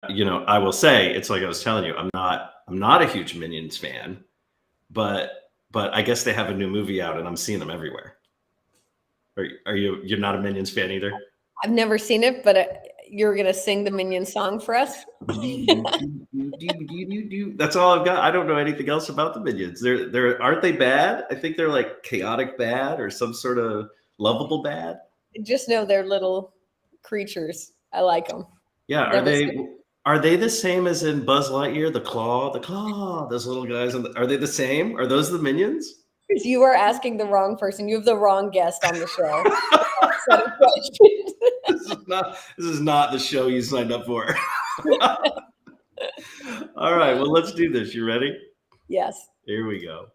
I will say, it's like I was telling you, I'm not a huge Minions fan, but I guess they have a new movie out and I'm seeing them everywhere. You're not a Minions fan either? I've never seen it, but you're going to sing the Minion song for us? That's all I've got. I don't know anything else about the Minions. Aren't they bad? I think they're like chaotic bad or some sort of lovable bad. Just know they're little creatures. I like them. Yeah, are they the same as in Buzz Lightyear? The claw, those little guys. Are they the same? Are those the Minions? You are asking the wrong person. You have the wrong guest on the show. This is not the show you signed up for. All right, well, let's do this. You ready? Yes. Here we go.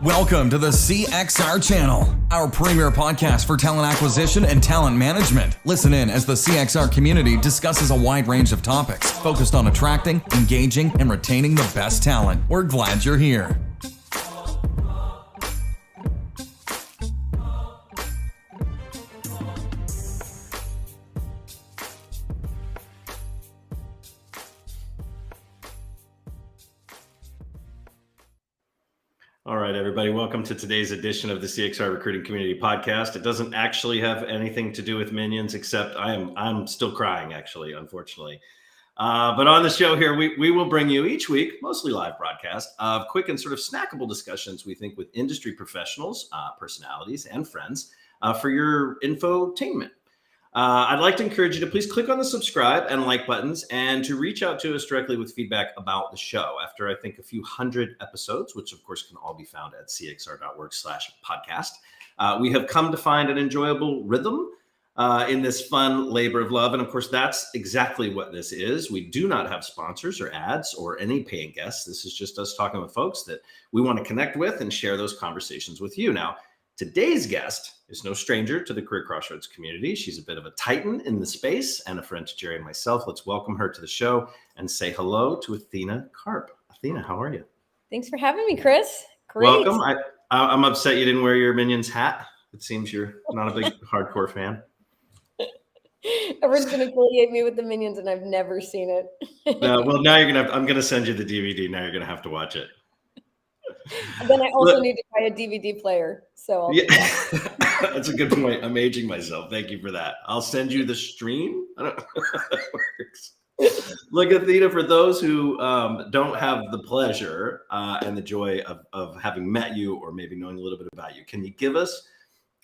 Welcome to the CXR channel, our premier podcast for talent acquisition and talent management. Listen in as the CXR community discusses a wide range of topics focused on attracting, engaging, and retaining the best talent. We're glad you're here. All right, everybody, welcome to today's edition of the CXR Recruiting Community Podcast. It doesn't actually have anything to do with Minions, except I'm still crying, actually, unfortunately. But on the show here, we will bring you each week, mostly live broadcast, of quick and sort of snackable discussions, we think, with industry professionals, personalities, and friends for your infotainment. I'd like to encourage you to please click on the subscribe and like buttons and to reach out to us directly with feedback about the show. After, I think, a few hundred episodes, which of course can all be found at cxr.org/podcast, we have come to find an enjoyable rhythm in this fun labor of love. And of course, that's exactly what this is. We do not have sponsors or ads or any paying guests. This is just us talking with folks that we want to connect with and share those conversations with you. Now, today's guest is no stranger to the Career Crossroads community. She's a bit of a titan in the space and a friend to Jerry and myself. Let's welcome her to the show and say hello to Athena Karp. Athena, how are you? Thanks for having me, Chris. Great. Welcome. I'm upset you didn't wear your Minions hat. It seems you're not a big hardcore fan. Everyone's going to affiliate me with the Minions, and I've never seen it. Well, now I'm going to send you the DVD. Now you're going to have to watch it. And then I also need to buy a DVD player. So That's a good point. I'm aging myself. Thank you for that. I'll send you the stream. I don't know how that works. Look, Athena, for those who don't have the pleasure and the joy of having met you or maybe knowing a little bit about you, can you give us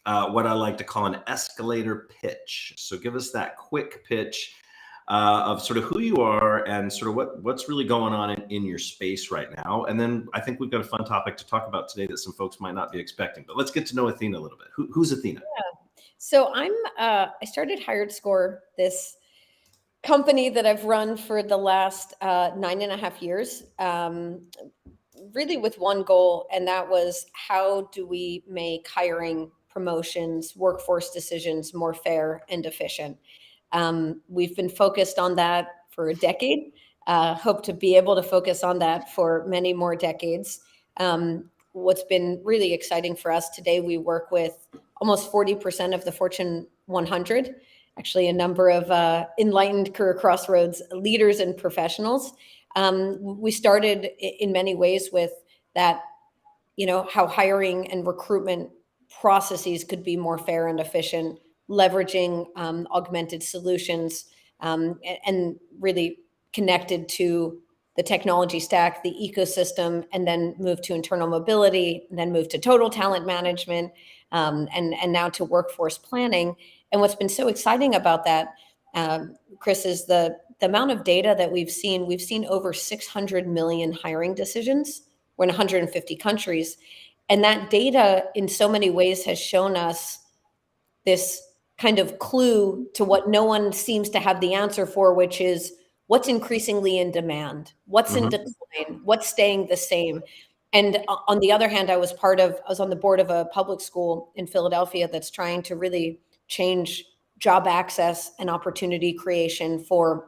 what I like to call an escalator pitch? So give us that quick pitch of sort of who you are and sort of what's really going on in your space right now. And then I think we've got a fun topic to talk about today that some folks might not be expecting. But let's get to know Athena a little bit. Who's Athena? Yeah. So I started HiredScore, this company that I've run for the last 9.5 years, really with one goal, and that was how do we make hiring, promotions, workforce decisions more fair and efficient. We've been focused on that for a decade, hope to be able to focus on that for many more decades. What's been really exciting for us today, we work with almost 40% of the Fortune 100, actually a number of enlightened Career Crossroads leaders and professionals. We started in many ways with that, how hiring and recruitment processes could be more fair and efficient, leveraging augmented solutions and really connected to the technology stack, the ecosystem, and then move to internal mobility, and then move to total talent management, and now to workforce planning. And what's been so exciting about that, Chris, is the amount of data that we've seen. We've seen over 600 million hiring decisions. We're in 150 countries. And that data in so many ways has shown us this kind of clue to what no one seems to have the answer for, which is what's increasingly in demand, what's in decline, what's staying the same. And on the other hand, I was on the board of a public school in Philadelphia that's trying to really change job access and opportunity creation for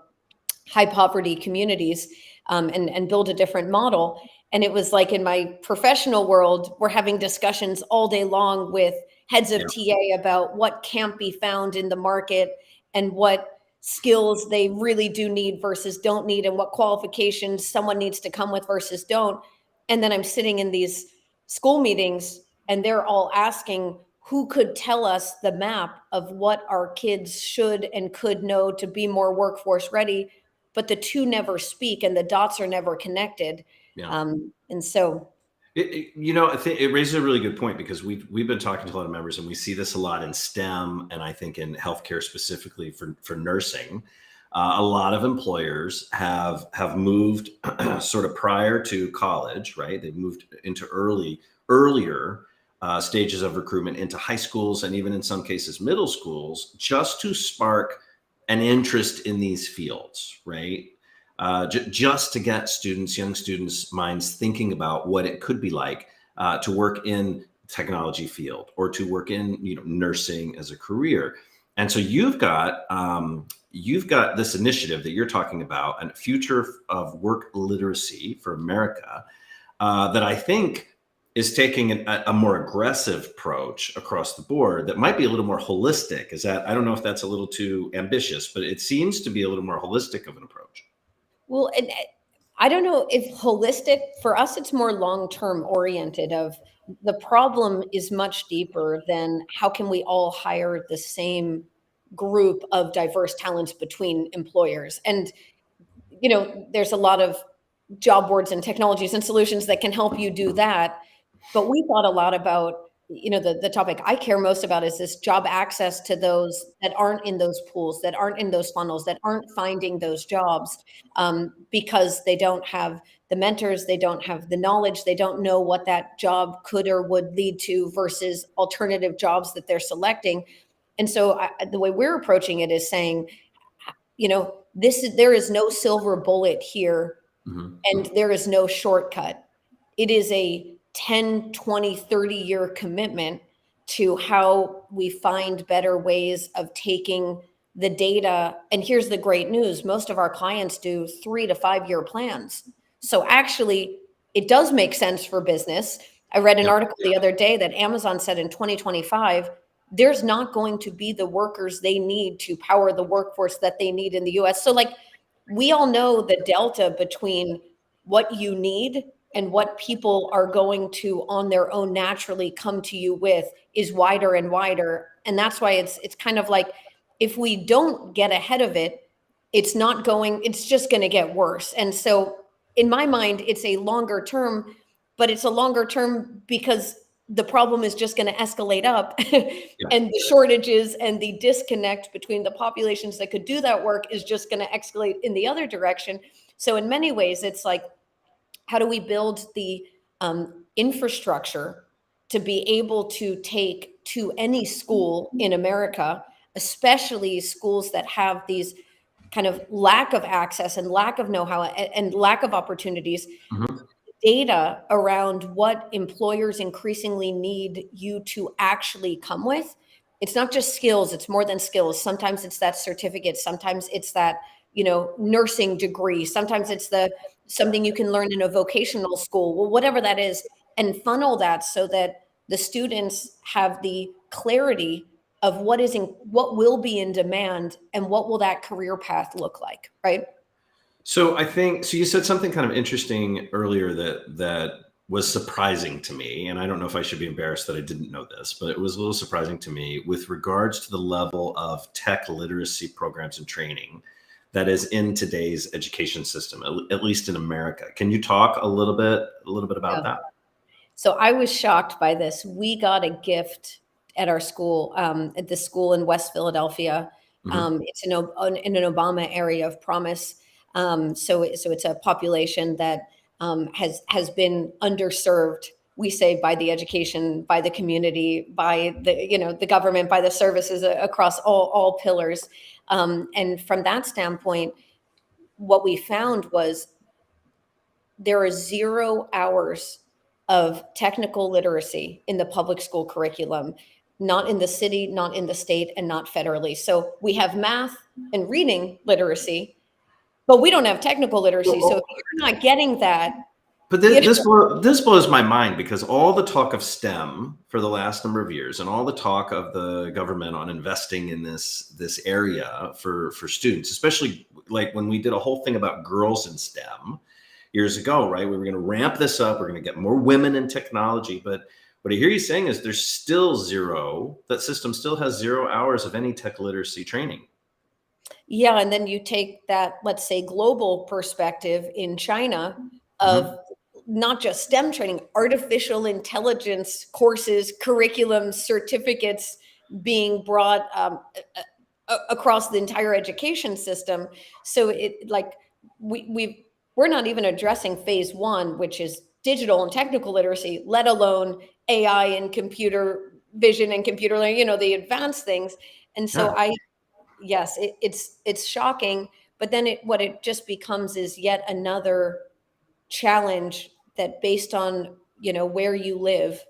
high poverty communities, and build a different model. And it was like in my professional world, we're having discussions all day long with heads of TA about what can't be found in the market and what skills they really do need versus don't need, and what qualifications someone needs to come with versus don't. And then I'm sitting in these school meetings and they're all asking who could tell us the map of what our kids should and could know to be more workforce ready, but the two never speak and the dots are never connected. Yeah. And so I think it raises a really good point, because we've been talking to a lot of members, and we see this a lot in STEM, and I think in healthcare specifically for nursing. A lot of employers have moved sort of prior to college, right? They've moved into earlier stages of recruitment into high schools, and even in some cases middle schools, just to spark an interest in these fields, right? Just to get young students' minds thinking about what it could be like to work in technology field, or to work in nursing as a career. And so you've got this initiative that you're talking about, and future of work literacy for America, that I think is taking a more aggressive approach across the board that might be a little more holistic. I don't know if that's a little too ambitious, but it seems to be a little more holistic of an approach. Well, and I don't know if holistic, for us, it's more long-term oriented. Of the problem is much deeper than how can we all hire the same group of diverse talents between employers. And, there's a lot of job boards and technologies and solutions that can help you do that. But we thought a lot about, the topic I care most about is this job access to those that aren't in those pools, that aren't in those funnels, that aren't finding those jobs, because they don't have the mentors, they don't have the knowledge, they don't know what that job could or would lead to versus alternative jobs that they're selecting. And so the way we're approaching it is saying, there is no silver bullet here, Mm-hmm. and there is no shortcut. It is a 10, 20, 30-year commitment to how we find better ways of taking the data. And here's the great news. Most of our clients do 3 to 5 year plans. So actually, it does make sense for business. I read an article the other day that Amazon said in 2025, there's not going to be the workers they need to power the workforce that they need in the US. So we all know the delta between what you need and what people are going to on their own naturally come to you with is wider and wider. And that's why it's kind of like, if we don't get ahead of it, it's just going to get worse. And so in my mind, it's a longer term, but it's a longer term because the problem is just going to escalate up. And the shortages and the disconnect between the populations that could do that work is just going to escalate in the other direction. So in many ways, it's like, how do we build the infrastructure to be able to take to any school in America, especially schools that have these kind of lack of access and lack of know-how and lack of opportunities, Mm-hmm. data around what employers increasingly need you to actually come with. It's not just skills, it's more than skills. Sometimes it's that certificate, sometimes it's that, nursing degree, sometimes it's something you can learn in a vocational school, well, whatever that is, and funnel that so that the students have the clarity of what will be in demand and what will that career path look like, right? So you said something kind of interesting earlier that was surprising to me, and I don't know if I should be embarrassed that I didn't know this, but it was a little surprising to me with regards to the level of tech literacy programs and training that is in today's education system, at least in America. Can you talk a little bit about that? So I was shocked by this. We got a gift at our school, at the school in West Philadelphia. Mm-hmm. It's in an Obama area of promise. So it's a population that has been underserved, we say, by the education, by the community, by the government, by the services across all pillars. And from that standpoint, what we found was there are 0 hours of technical literacy in the public school curriculum, not in the city, not in the state, and not federally. So we have math and reading literacy, but we don't have technical literacy. So if you're not getting that, But this blows my mind, because all the talk of STEM for the last number of years, and all the talk of the government on investing in this area for students, especially like when we did a whole thing about girls in STEM years ago, right? We were going to ramp this up. We're going to get more women in technology. But what I hear you saying is there's still that system still has 0 hours of any tech literacy training. Yeah, and then you take that, let's say, global perspective in China of not just STEM training, artificial intelligence courses, curriculums, certificates being brought across the entire education system. So it like we're not even addressing phase one, which is digital and technical literacy, let alone AI and computer vision and computer learning, the advanced things. And so Yeah. yes, it's shocking, but then what it just becomes is yet another challenge that, based on where you live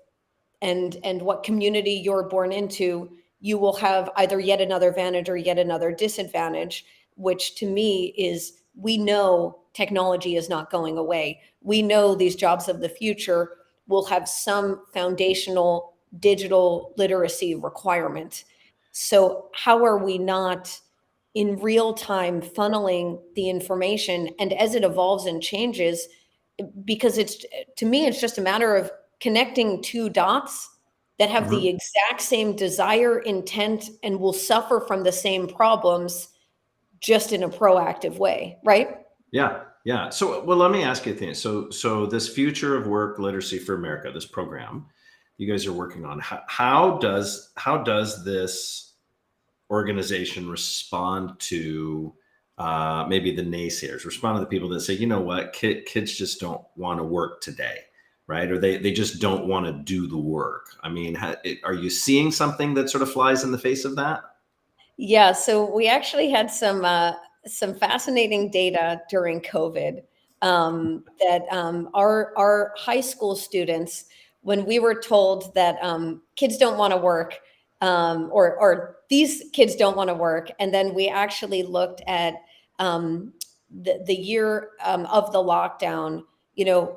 and what community you're born into, you will have either yet another advantage or yet another disadvantage, which to me is, we know technology is not going away. We know these jobs of the future will have some foundational digital literacy requirement. So how are we not in real time funneling the information, and as it evolves and changes, because to me it's just a matter of connecting two dots that have the exact same desire, intent, and will suffer from the same problems, just in a proactive way, right? Yeah. So, well, let me ask you, Athena. So this Future of Work Literacy for America, this program you guys are working on, how does this organization respond to maybe the naysayers, respond to the people that say, you know what, kids just don't want to work today, right? Or they just don't want to do the work. I mean, are you seeing something that sort of flies in the face of that? Yeah, so we actually had some fascinating data during COVID, that our high school students, when we were told that kids don't want to work, or these kids don't want to work, and then we actually looked at the year of the lockdown,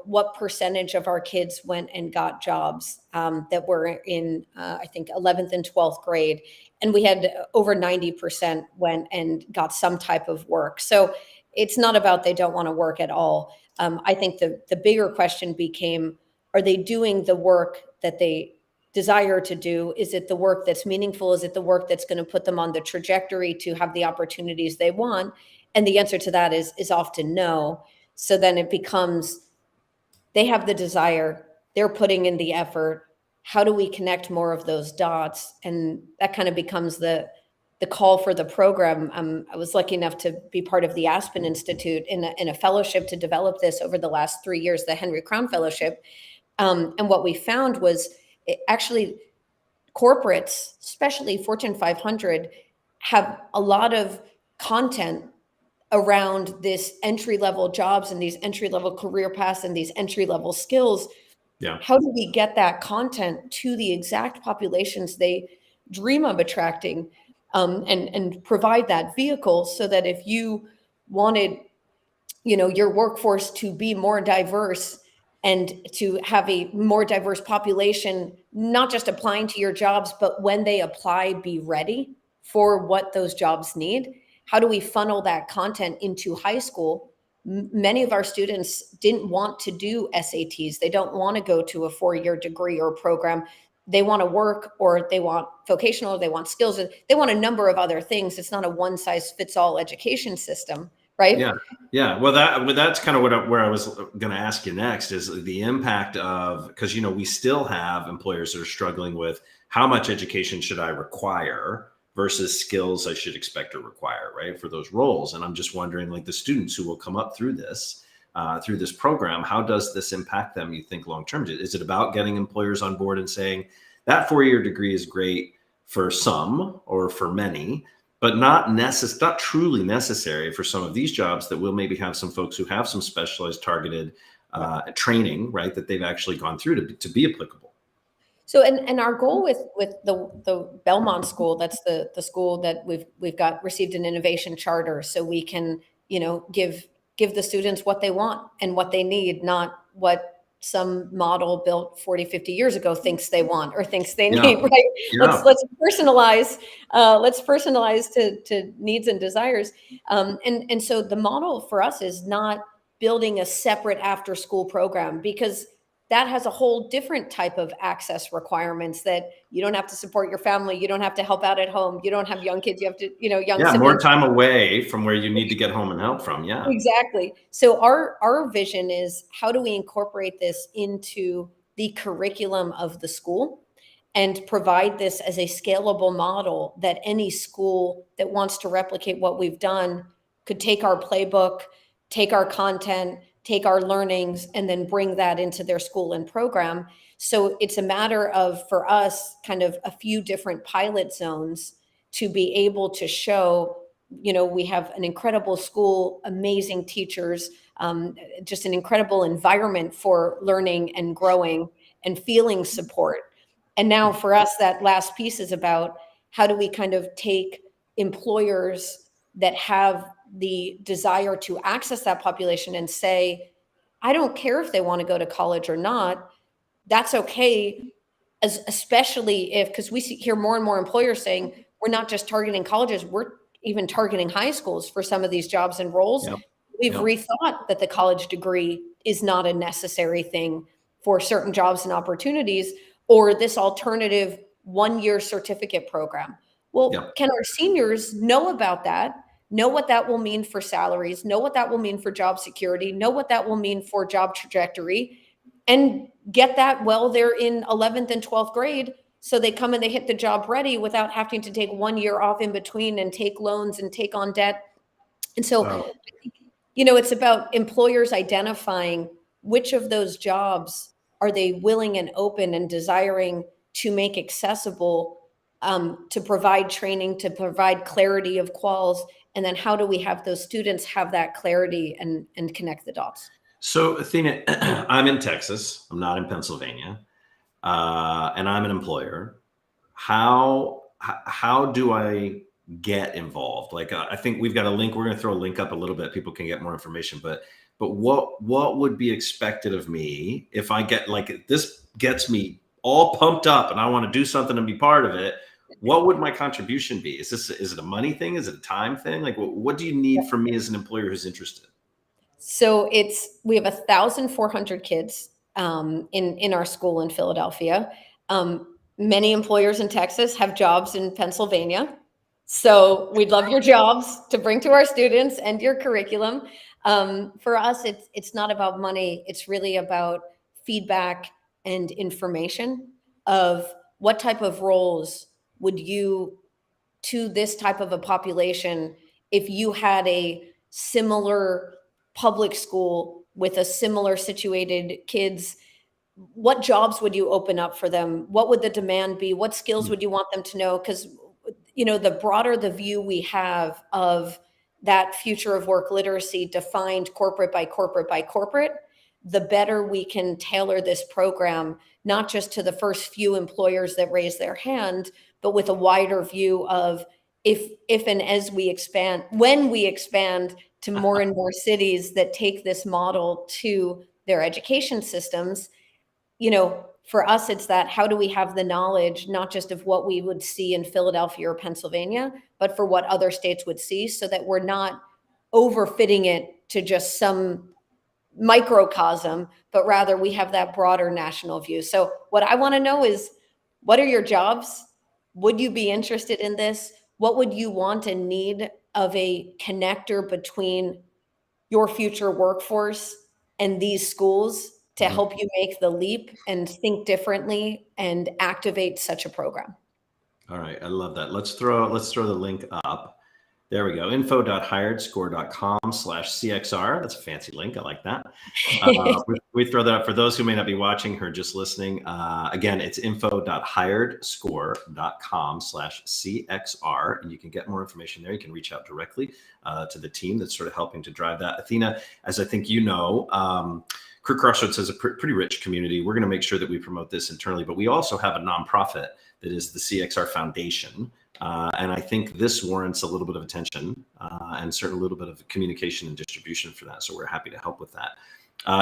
what percentage of our kids went and got jobs that were in, I think, 11th and 12th grade. And we had over 90% went and got some type of work. So it's not about they don't want to work at all. I think the bigger question became, are they doing the work that they desire to do? Is it the work that's meaningful? Is it the work that's going to put them on the trajectory to have the opportunities they want? And the answer to that is often no. So then it becomes, they have the desire, they're putting in the effort. How do we connect more of those dots? And that kind of becomes the call for the program. I was lucky enough to be part of the Aspen Institute in a fellowship to develop this over the last 3 years, the Henry Crown Fellowship. And what we found was, actually, corporates, especially Fortune 500, have a lot of content around this entry-level jobs and these entry-level career paths and these entry-level skills. Yeah. How do we get that content to the exact populations they dream of attracting, and provide that vehicle, so that if you wanted, your workforce to be more diverse and to have a more diverse population, not just applying to your jobs, but when they apply, be ready for what those jobs need. How do we funnel that content into high school? Many of our students didn't want to do SATs. They don't want to go to a 4-year degree or program. They want to work, or they want vocational, or they want skills. They want a number of other things. It's not a one size fits all education system, right? Yeah. Well, that's kind of where I was going to ask you next, is the impact of, because we still have employers that are struggling with, how much education should I require versus skills I should expect or require, right, for those roles. And I'm just wondering, like, the students who will come up through this program, how does this impact them, you think, long term? Is it about getting employers on board and saying that 4-year degree is great for some or for many, but not truly necessary for some of these jobs that will maybe have some folks who have some specialized targeted training, right, that they've actually gone through to be applicable? So, and our goal with the Belmont School, that's the school that we've got received an innovation charter, so we can give give the students what they want and what they need, not what some model built 40, 50 years ago thinks they want or thinks they Yeah. need, right? Yeah. Let's personalize, to needs and desires. And so the model for us is not building a separate after school program, because that has a whole different type of access requirements that you don't have to support your family. You don't have to help out at home. You don't have young kids. You have to, young Yeah, siblings. more time away from where you need to get home and help from. Yeah. Exactly. So our vision is, how do we incorporate this into the curriculum of the school and provide this as a scalable model that any school that wants to replicate what we've done could take our playbook, take our content, take our learnings, and then bring that into their school and program. So it's a matter of, for us, kind of a few different pilot zones to be able to show, we have an incredible school, amazing teachers, just an incredible environment for learning and growing and feeling support. And now for us, that last piece is about, how do we kind of take employers that have the desire to access that population and say, I don't care if they want to go to college or not. That's okay, especially if, because we hear more and more employers saying, we're not just targeting colleges, we're even targeting high schools for some of these jobs and roles. Yep. We've Yep. rethought that the college degree is not a necessary thing for certain jobs and opportunities, or this alternative 1-year certificate program. Well, Yep. can our seniors know about that, know what that will mean for salaries, know what that will mean for job security, know what that will mean for job trajectory, and get that while they're in 11th and 12th grade, so they come and they hit the job ready without having to take 1 year off in between and take loans and take on debt. And so, Wow. it's about employers identifying which of those jobs are they willing and open and desiring to make accessible, to provide training, to provide clarity of quals, and then how do we have those students have that clarity and connect the dots. So, Athena, I'm in Texas. I'm not in Pennsylvania, and I'm an employer. How do I get involved? Like, I think we've got a link. We're going to throw a link up a little bit. People can get more information. But what would be expected of me if I get, like, this gets me all pumped up and I want to do something and be part of it? What would my contribution be? Is it a money thing? Is it a time thing? Like, what do you need from me as an employer who's interested? So we have 1,400 kids in our school in Philadelphia. Many employers in Texas have jobs in Pennsylvania. So we'd love your jobs to bring to our students and your curriculum. For us, it's not about money. It's really about feedback and information of what type of roles would you, to this type of a population, if you had a similar public school with a similar situated kids, what jobs would you open up for them? What would the demand be? What skills would you want them to know? Because, the broader the view we have of that future of work literacy defined corporate by corporate by corporate, the better we can tailor this program, not just to the first few employers that raise their hand, but with a wider view of, if and as we expand, when we expand to more and more cities that take this model to their education systems, for us, it's that, how do we have the knowledge, not just of what we would see in Philadelphia or Pennsylvania, but for what other states would see, so that we're not overfitting it to just some microcosm, but rather we have that broader national view. So what I want to know is, what are your jobs? Would you be interested in this? What would you want and need of a connector between your future workforce and these schools to help you make the leap and think differently and activate such a program? All right. I love that. Let's throw the link up. There we go. info.hiredscore.com/CXR. That's a fancy link. I like that. We throw that up for those who may not be watching or just listening. Again, it's info.hiredscore.com/CXR. And you can get more information there. You can reach out directly to the team that's sort of helping to drive that. Athena, as I think Career Crossroads has a pretty rich community. We're going to make sure that we promote this internally, but we also have a nonprofit that is the CXR Foundation. And I think this warrants a little bit of attention and certainly a little bit of communication and distribution for that. So we're happy to help with that.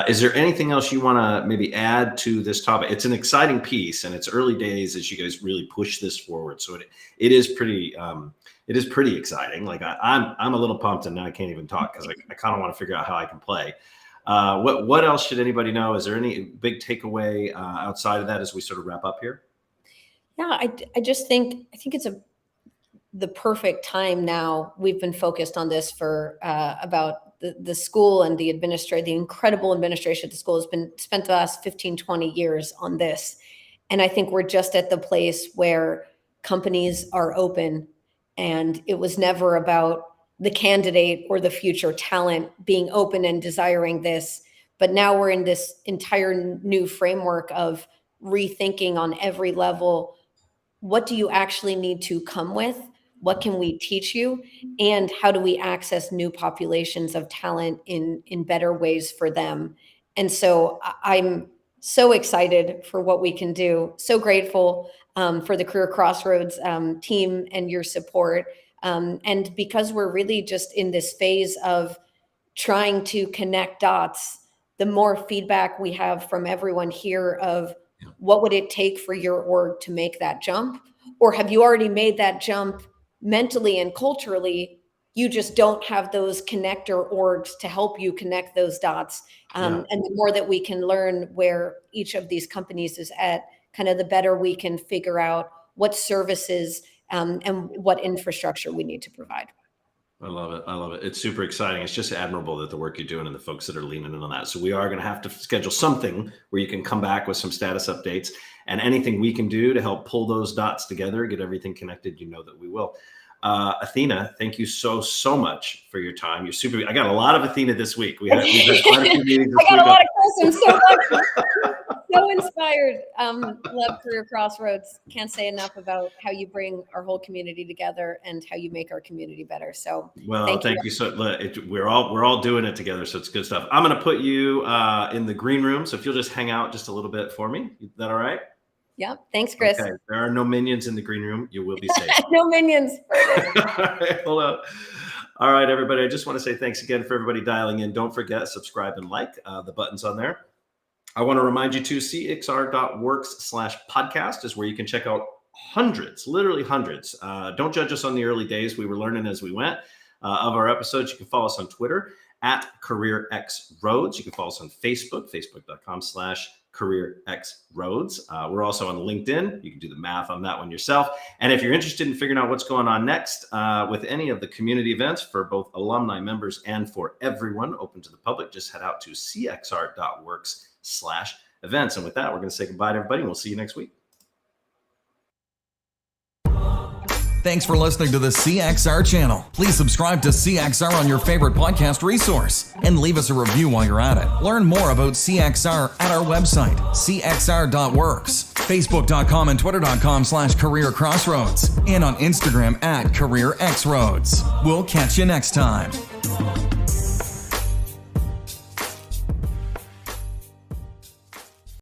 Is there anything else you want to maybe add to this topic? It's an exciting piece, and it's early days as you guys really push this forward. So it is pretty exciting. Like I'm a little pumped, and now I can't even talk because I kind of want to figure out how I can play. What else should anybody know? Is there any big takeaway outside of that as we sort of wrap up here? Yeah, I just think it's the perfect time now. We've been focused on this for about the school and the incredible administration at the school has been spent the last 15, 20 years on this. And I think we're just at the place where companies are open, and it was never about the candidate or the future talent being open and desiring this. But now we're in this entire new framework of rethinking on every level. What do you actually need to come with? What can we teach you? And how do we access new populations of talent in better ways for them? And so I'm so excited for what we can do. So grateful for the Career Crossroads team and your support. And because we're really just in this phase of trying to connect dots, the more feedback we have from everyone here of what would it take for your org to make that jump? Or have you already made that jump mentally and culturally? You just don't have those connector orgs to help you connect those dots. And the more that we can learn where each of these companies is at, kind of the better we can figure out what services and what infrastructure we need to provide. I love it. I love it. It's super exciting. It's just admirable that the work you're doing and the folks that are leaning in on that. So we are going to have to schedule something where you can come back with some status updates, and anything we can do to help pull those dots together, get everything connected, you know that we will. Athena, thank you so much for your time. You're super. I got a lot of Athena this week. We've had quite a few meetings this week. I got a lot of questions. So inspired. Love Career Crossroads. Can't say enough about how you bring our whole community together and how you make our community better. So thank you. So we're all doing it together. So it's good stuff. I'm going to put you in the green room. So if you'll just hang out just a little bit for me, is that all right? Yeah. Thanks, Chris. Okay. There are no minions in the green room. You will be safe. No minions. Hold on. All right, everybody. I just want to say thanks again for everybody dialing in. Don't forget, subscribe and like the buttons on there. I want to remind you too, cxr.works/podcast is where you can check out hundreds, literally hundreds. Don't judge us on the early days. We were learning as we went of our episodes. You can follow us on Twitter at CareerXRoads. You can follow us on Facebook, facebook.com/CareerXRoads. We're also on LinkedIn. You can do the math on that one yourself. And if you're interested in figuring out what's going on next with any of the community events for both alumni members and for everyone open to the public, just head out to cxr.works/events. And with that, we're going to say goodbye to everybody, and we'll see you next week. Thanks for listening to the CXR channel. Please subscribe to CXR on your favorite podcast resource and leave us a review while you're at it. Learn more about CXR at our website, cxr.works, facebook.com and twitter.com/careercrossroads, and on Instagram at CareerXRoads. We'll catch you next time.